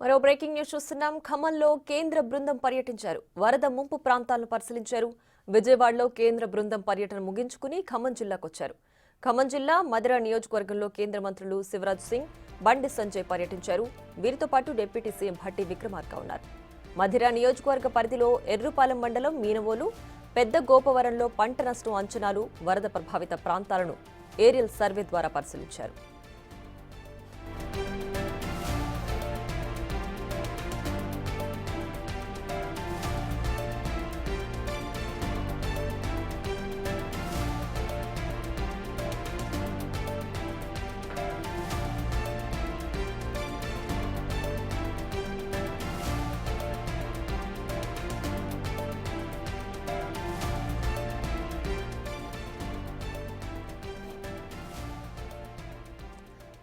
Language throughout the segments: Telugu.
మరో బ్రేకింగ్ న్యూస్ చూస్తున్నాం. ఖమ్మంలో కేంద్ర బృందం పర్యటించారు. వరద ముంపు ప్రాంతాలను పరిశీలించారు. విజయవాడలో కేంద్ర బృందం పర్యటన ముగించుకుని ఖమ్మం జిల్లాకొచ్చారు. ఖమ్మం జిల్లా మధిర నియోజకవర్గంలో కేంద్ర మంత్రులు శివరాజ్ సింగ్, బండి సంజయ్ పర్యటించారు. వీరితో పాటు డిప్యూటీ సీఎం భట్టి విక్రమార్క ఉన్నారు. మధిర నియోజకవర్గ పరిధిలో ఎర్రుపాలెం మండలం మీనవోలు, పెద్ద గోపవరంలో పంట నష్టం అంచనాలు, వరద ప్రభావిత ప్రాంతాలను ఏరియల్ సర్వే ద్వారా పరిశీలించారు.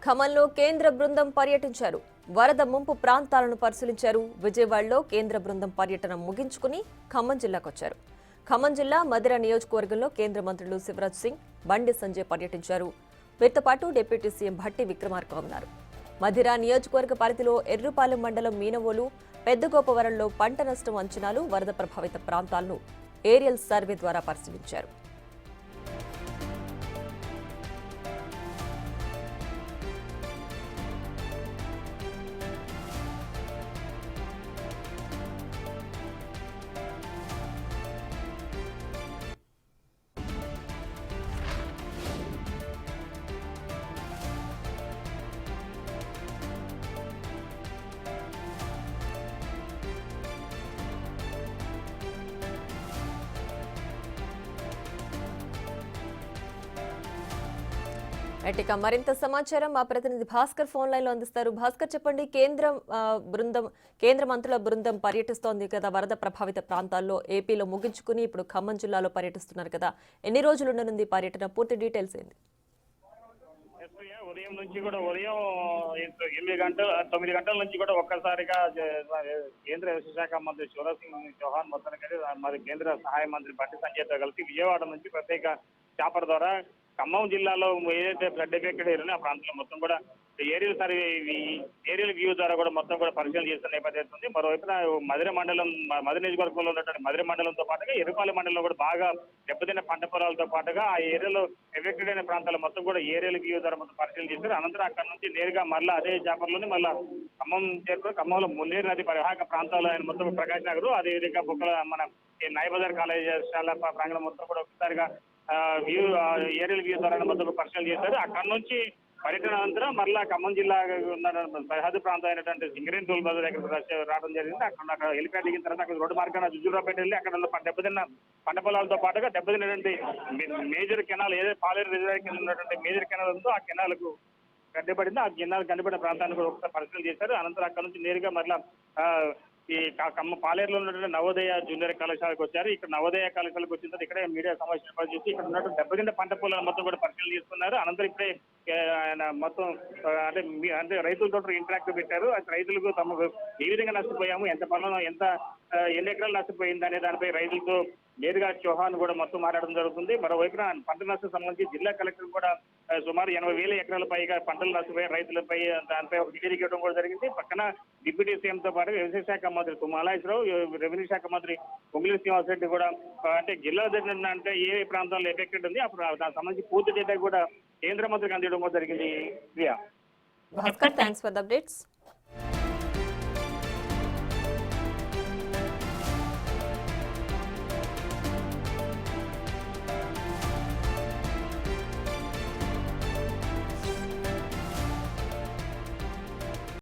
ఖమ్మంలో కేంద్ర బృందం పర్యటించారు. వరద ముంపు ప్రాంతాలను పరిశీలించారు. విజయవాడలో కేంద్ర బృందం పర్యటన ముగించుకుని ఖమ్మం జిల్లాకొచ్చారు. ఖమ్మం జిల్లా మధిర నియోజకవర్గంలో కేంద్ర మంత్రులు శివరాజ్ సింగ్, బండి సంజయ్ పర్యటించారు. వీరితో పాటు డిప్యూటీ సీఎం భట్టి విక్రమార్క ఉన్నారు. మధిర నియోజకవర్గ పరిధిలో ఎర్రుపాలెం మండలం మీనవోలు, పెద్దగోపవరంలో పంట నష్టం అంచనాలు, వరద ప్రభావిత ప్రాంతాలను ఏరియల్ సర్వే ద్వారా పరిశీలించారు. ఇక మరింత సమాచారం మా ప్రతినిధి భాస్కర్ ఫోన్ లైన్ లో అందిస్తారు. భాస్కర్, చెప్పండి. కేంద్ర మంత్రుల బృందం పర్యటిస్తోంది కదా వరద ప్రభావిత ప్రాంతాల్లో. ఏపీలో ముగించుకుని ఇప్పుడు ఖమ్మం జిల్లాలో పర్యటిస్తున్నారు కదా. ఎన్ని రోజులు ఉండనుంది పర్యటన? పూర్తి డీటెయిల్స్ ఏంటి? ఉదయం నుంచి కూడా ఉదయం 9 గంటల నుంచి కూడా ఒక్కసారిగా కేంద్ర వ్యవసాయ శాఖ మంత్రి శివరాజ్ సింగ్ చౌహాన్ మొత్తానికి మరి కేంద్ర సహాయ మంత్రి బండి సంజయ్తో కలిసి విజయవాడ నుంచి ప్రత్యేక చాపర్ ద్వారా ఖమ్మం జిల్లాలో ఏదైతే ఫ్లడ్ ఎఫెక్టెడ్ ఏరియాలో ఆ ప్రాంతంలో మొత్తం కూడా ఏరియల్ వ్యూ ద్వారా కూడా మొత్తం కూడా పరిశీలన చేస్తున్న నేపథ్యం ఉంది. మరోవైపున మధిర నియోజకవర్గంలో ఉన్నటువంటి మధిర మండలంతో పాటుగా ఎర్రపాలెం మండలంలో కూడా బాగా దెబ్బతిన్న పంట పొలాలతో పాటుగా ఆ ఏరియాలో ఎఫెక్టెడ్ అయిన ప్రాంతాలు మొత్తం కూడా ఏరియల్ వ్యూ ద్వారా మొత్తం పరిశీలన చేశారు. అనంతరం అక్కడ నుంచి నేరుగా మళ్ళీ అదే చాపర్లోని మళ్ళీ ఖమ్మం చేరుకుని ఖమ్మంలో మున్నేరు నది పరివాహక ప్రాంతాల్లో ఆయన మొత్తం ప్రకాశ్ నగర్, అదేవిధంగా బుక్కల మన నాయబజార్ కళాశాల ప్రాంగణం మొత్తం కూడా ఒకసారిగా ఏరియల్ వ్యూ ద్వారా మొత్తం పరిశీలన చేశారు. అక్కడ నుంచి పర్యటన అనంతరం మరలా ఖమ్మం జిల్లా ఉన్న సరిహద్దు ప్రాంతం అయినటువంటి సింగరేణి టోల్ బజార్ దగ్గర రావడం జరిగింది. అక్కడ హెలిప్యాడ్ దిగిన తర్వాత అక్కడ రోడ్డు మార్గాన జుజురాపేట వెళ్ళి అక్కడ ఉన్న దెబ్బతిన్న పంట పొలాలతో పాటుగా దెబ్బతిన్నటువంటి మేజర్ కెనాల్, ఏదైతే పాలేరు రిజర్వాయర్ కింద ఉన్నటువంటి మేజర్ కెనాల్ ఉందో ఆ కెనాల్కు గడ్డపడింది. ఆ కెనాల్ గడ్డపడిన ప్రాంతాన్ని కూడా ఒకసారి పరిశీలన చేశారు. అనంతరం అక్కడ నుంచి నేరుగా మరలా ఈ పాలేరులో ఉన్నటువంటి నవోదయ జూనియర్ కళాశాలకు వచ్చారు. ఇక్కడ నవోదయ కళాశాలకు వచ్చిన తర్వాత ఇక్కడే మీడియా సమావేశం ఏర్పాటు చేసి ఇక్కడ ఉన్నటువంటి దెబ్బతిన్న పంట పొలాలు మొత్తం కూడా పరిశీలన చేసుకున్నారు. అనంతరం ఇప్పుడే ఆయన మొత్తం అంటే రైతులతో ఇంటరాక్ట్ పెట్టారు. రైతులకు తమకు ఏ విధంగా నష్టపోయాము, ఎంత పొలం ఎన్ని ఎకరాలు నష్టపోయింది అనే దానిపై రైతులతో నేరుగా చౌహాన్ కూడా మొత్తం మాట్లాడడం జరుగుతుంది. మరోవైపున పంట నష్టం సంబంధించి జిల్లా కలెక్టర్ కూడా సుమారు 80,000 ఎకరాల పైగా పంటలు నష్టపోయే రైతులపై దానిపై ఒక నివేదిక ఇవ్వడం కూడా జరిగింది. పక్కన డిప్యూటీ సీఎంతో పాటు వ్యవసాయ శాఖ మంత్రి తుమ్మలాశ్వరావు, రెవెన్యూ శాఖ మంత్రి పొంగులేటి శ్రీనివాసరెడ్డి కూడా అంటే జిల్లా దగ్గర అంటే ఏ ప్రాంతాల్లో ఎఫెక్టెడ్ ఉంది అప్పుడు దానికి సంబంధించి పూర్తి డేటా కూడా కేంద్ర మంత్రికి అందించడం కూడా జరిగింది. Bhaskar, thanks for the updates.